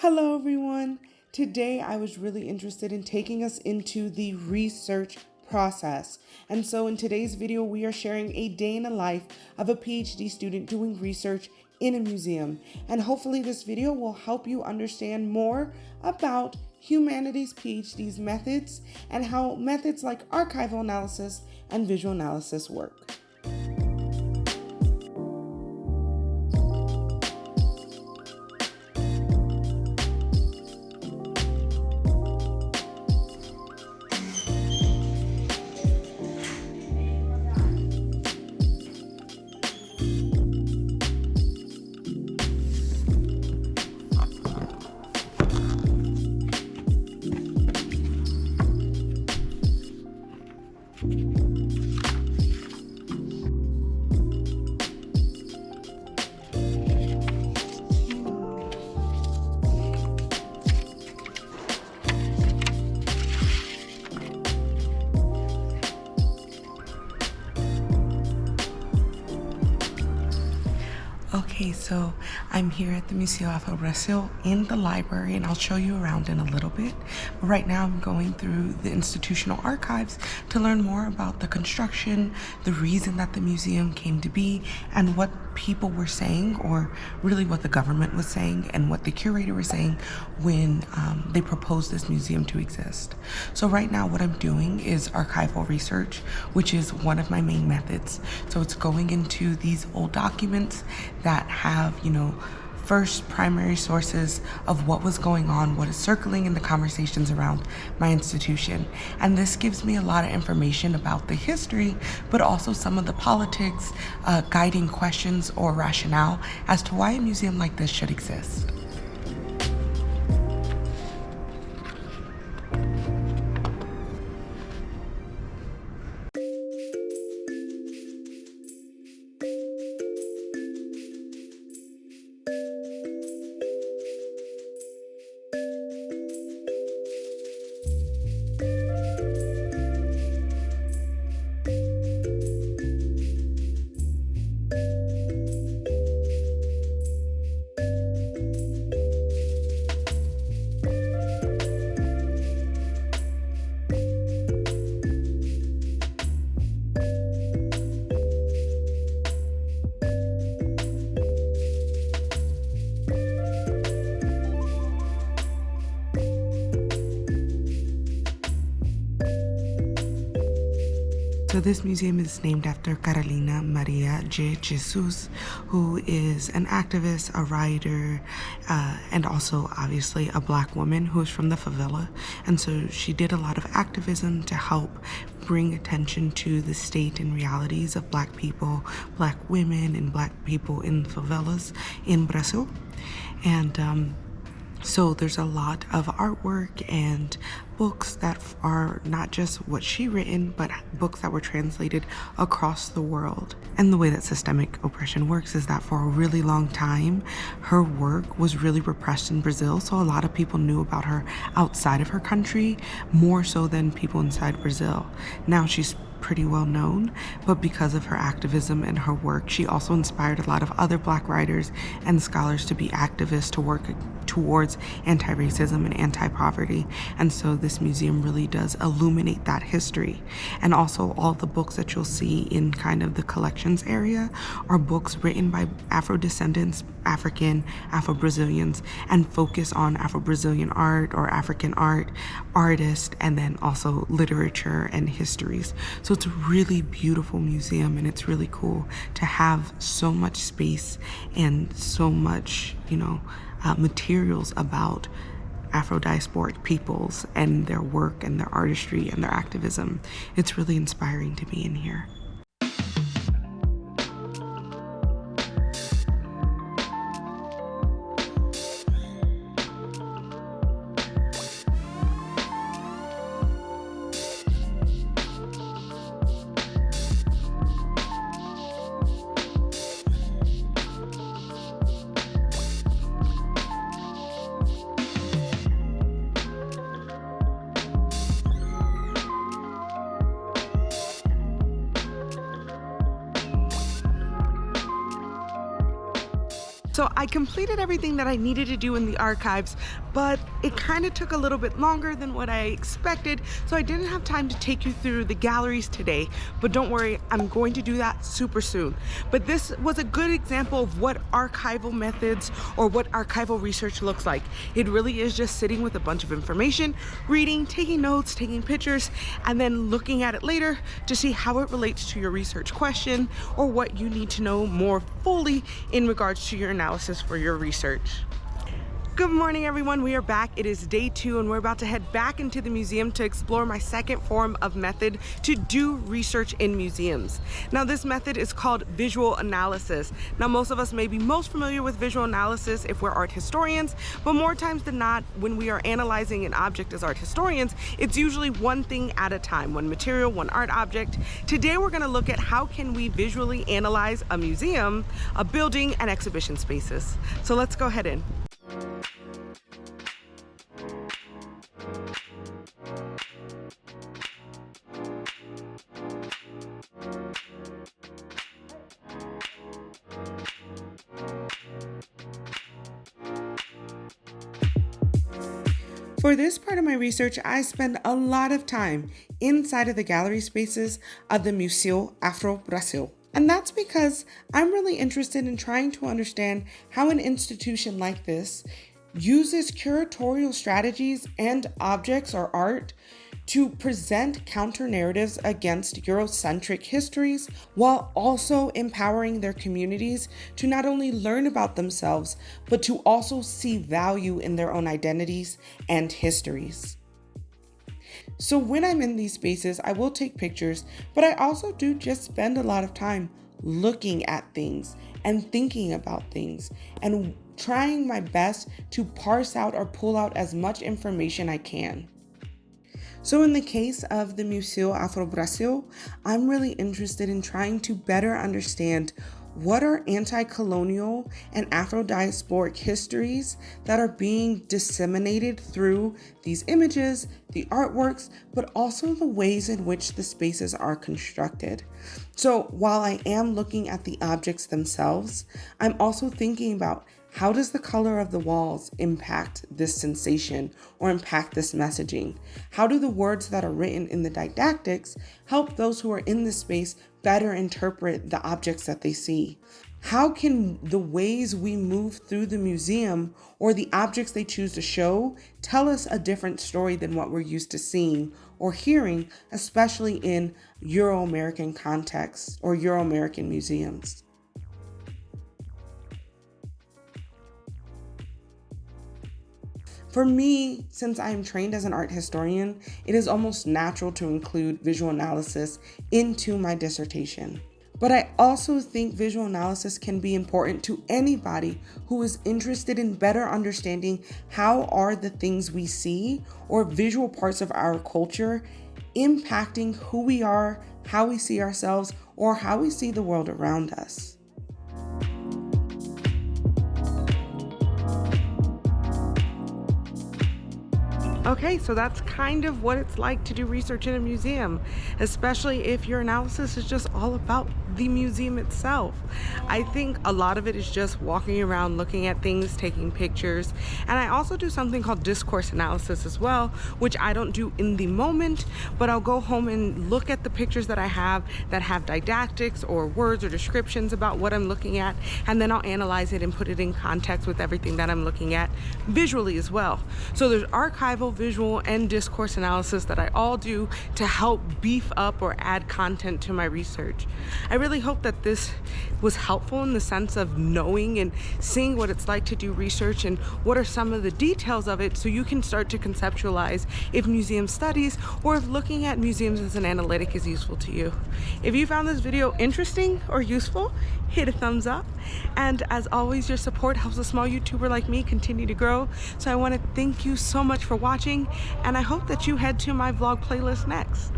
Hello everyone. Today I was really interested in taking us into the research process. And so in today's video, we are sharing a day in the life of a PhD student doing research in a museum. And hopefully this video will help you understand more about humanities PhD's methods and how methods like archival analysis and visual analysis work. Okay, so I'm here at the Museo Afro-Brazil in the library, and I'll show you around in a little bit. But right now I'm going through the institutional archives to learn more about the construction, the reason that the museum came to be, and what people were saying, or really what the government was saying and what the curator was saying when they proposed this museum to exist. So right now what I'm doing is archival research, which is one of my main methods. So it's going into these old documents that have, first primary sources of what was going on, what is circling in the conversations around my institution. And this gives me a lot of information about the history, but also some of the politics, guiding questions or rationale as to why a museum like this should exist. So this museum is named after Carolina Maria de Jesus, who is an activist, a writer, and also obviously a Black woman who is from the favela. And so she did a lot of activism to help bring attention to the state and realities of Black people, Black women, and Black people in favelas in Brazil. And so there's a lot of artwork and books that are not just what she written, but books that were translated across the world. And the way that systemic oppression works is that for a really long time, her work was really repressed in Brazil. So a lot of people knew about her outside of her country, more so than people inside Brazil. Now she's pretty well known, but because of her activism and her work, she also inspired a lot of other Black writers and scholars to be activists to work towards anti-racism and anti-poverty. And so this museum really does illuminate that history. And also all the books that you'll see in kind of the collections area are books written by Afro-descendants, African, Afro-Brazilians, and focus on Afro-Brazilian art or African art, artists, and then also literature and histories. So it's a really beautiful museum, and it's really cool to have so much space and so much, materials about Afro-diasporic peoples and their work and their artistry and their activism. It's really inspiring to be in here. So I completed everything that I needed to do in the archives, but it kind of took a little bit longer than what I expected, so I didn't have time to take you through the galleries today. But don't worry, I'm going to do that super soon. But this was a good example of what archival methods or what archival research looks like. It really is just sitting with a bunch of information, reading, taking notes, taking pictures, and then looking at it later to see how it relates to your research question or what you need to know more fully in regards to your analysis for your research. Good morning, everyone. We are back. It is day 2 and we're about to head back into the museum to explore my second form of method to do research in museums. Now, this method is called visual analysis. Now, most of us may be most familiar with visual analysis if we're art historians, but more times than not, when we are analyzing an object as art historians, it's usually one thing at a time, one material, one art object. Today, we're going to look at how can we visually analyze a museum, a building, and exhibition spaces. So let's go ahead in. For this part of my research, I spend a lot of time inside of the gallery spaces of the Museu Afro-Brasil. And that's because I'm really interested in trying to understand how an institution like this uses curatorial strategies and objects or art to present counter-narratives against Eurocentric histories while also empowering their communities to not only learn about themselves, but to also see value in their own identities and histories. So when I'm in these spaces, I will take pictures, but I also do just spend a lot of time looking at things and thinking about things and trying my best to parse out or pull out as much information I can. So in the case of the Museu Afro-Brasil, I'm really interested in trying to better understand what are anti-colonial and Afro-diasporic histories that are being disseminated through these images, the artworks, but also the ways in which the spaces are constructed. So while I am looking at the objects themselves, I'm also thinking about how does the color of the walls impact this sensation or impact this messaging? How do the words that are written in the didactics help those who are in the space better interpret the objects that they see? How can the ways we move through the museum or the objects they choose to show tell us a different story than what we're used to seeing or hearing, especially in Euro-American contexts or Euro-American museums? For me, since I am trained as an art historian, it is almost natural to include visual analysis into my dissertation. But I also think visual analysis can be important to anybody who is interested in better understanding how are the things we see or visual parts of our culture impacting who we are, how we see ourselves, or how we see the world around us. Okay, so that's kind of what it's like to do research in a museum, especially if your analysis is just all about the museum itself. I think a lot of it is just walking around, looking at things, taking pictures, and I also do something called discourse analysis as well, which I don't do in the moment, but I'll go home and look at the pictures that I have that have didactics or words or descriptions about what I'm looking at, and then I'll analyze it and put it in context with everything that I'm looking at visually as well. So there's archival, visual, and discourse analysis that I all do to help beef up or add content to my research. I really hope that this was helpful in the sense of knowing and seeing what it's like to do research and what are some of the details of it, so you can start to conceptualize if museum studies or if looking at museums as an analytic is useful to you. If you found this video interesting or useful, hit a thumbs up. And as always, your support helps a small YouTuber like me continue to grow. So I want to thank you so much for watching, and I hope that you head to my vlog playlist next.